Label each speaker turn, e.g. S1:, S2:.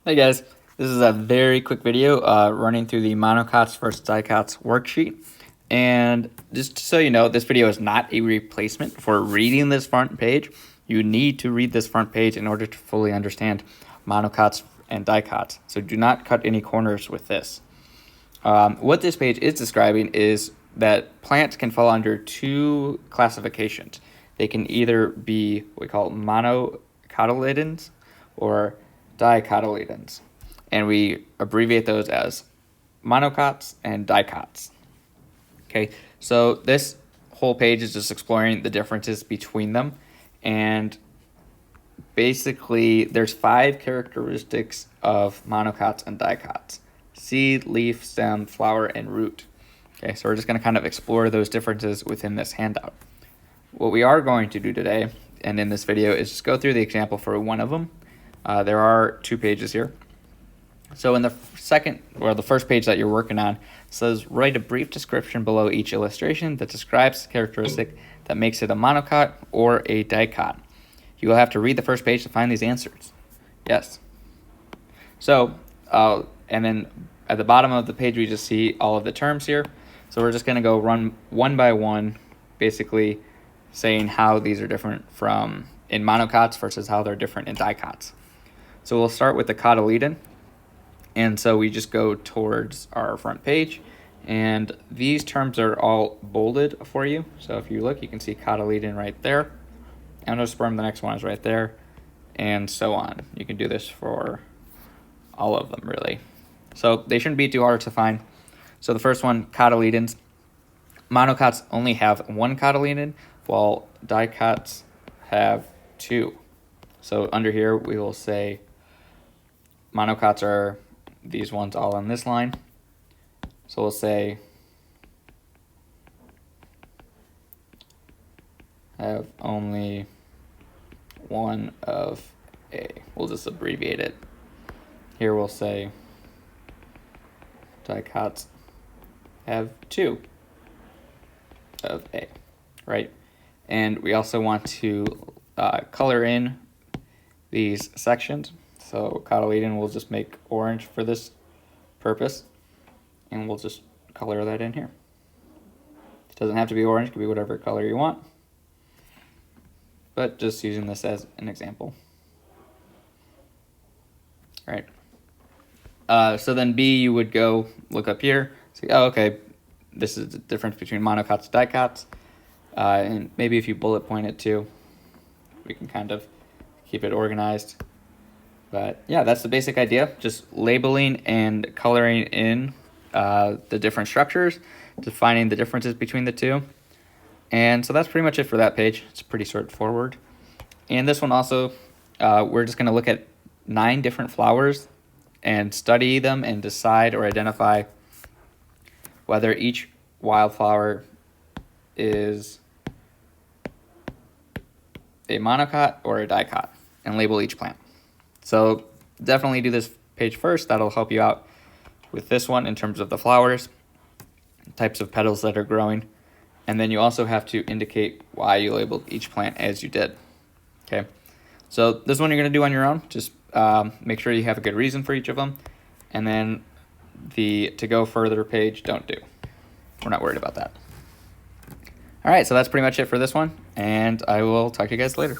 S1: Hey guys, this is a very quick video running through the Monocots versus Dicots worksheet. And just so you know, this video is not a replacement for reading this front page. You need to read this front page in order to fully understand Monocots and Dicots. So do not cut any corners with this. What this page is describing is that plants can fall under two classifications. They can either be what we call monocotyledons or dicotyledons, and we abbreviate those as monocots and dicots. Okay, so this whole page is just exploring the differences between them, and basically there's 5 characteristics of monocots and dicots: seed, leaf, stem, flower, and root. Okay, so we're just going to kind of explore those differences within this handout. What we are going to do today and in this video is just go through the example for one of them. There are 2 pages here. So in the first page that you're working on, it says write a brief description below each illustration that describes the characteristic that makes it a monocot or a dicot. You will have to read the first page to find these answers. Yes. So, and then at the bottom of the page, we just see all of the terms here. So we're just going to go run one by one, basically saying how these are different from in monocots versus how they're different in dicots. So we'll start with the cotyledon. And so we just go towards our front page. And these terms are all bolded for you. So if you look, you can see cotyledon right there. Endosperm, the next one is right there. And so on. You can do this for all of them, really. So they shouldn't be too hard to find. So the first one, cotyledons. Monocots only have 1 cotyledon, while dicots have 2. So under here, we will say monocots are these ones all on this line. So we'll say have only one of A. We'll just abbreviate it. Here we'll say dicots have 2 of A, right? And we also want to color in these sections. So cotyledon we'll just make orange for this purpose, and we'll just color that in here. It doesn't have to be orange, it could be whatever color you want, but just using this as an example. All right. So then B, you would go look up here, say, oh, okay, this is the difference between monocots and dicots, and maybe if you bullet point it too, we can kind of keep it organized. But yeah, that's the basic idea, just labeling and coloring in the different structures, defining the differences between the two. And so that's pretty much it for that page. It's pretty straightforward. And this one also, we're just going to look at 9 different flowers and study them and decide or identify whether each wildflower is a monocot or a dicot, and label each plant. So definitely do this page first. That'll help you out with this one in terms of the flowers, types of petals that are growing, and then you also have to indicate why you labeled each plant as you did. Okay, so this one you're going to do on your own. Just make sure you have a good reason for each of them, and then the to go further page, don't do. We're not worried about that. All right, so that's pretty much it for this one, and I will talk to you guys later.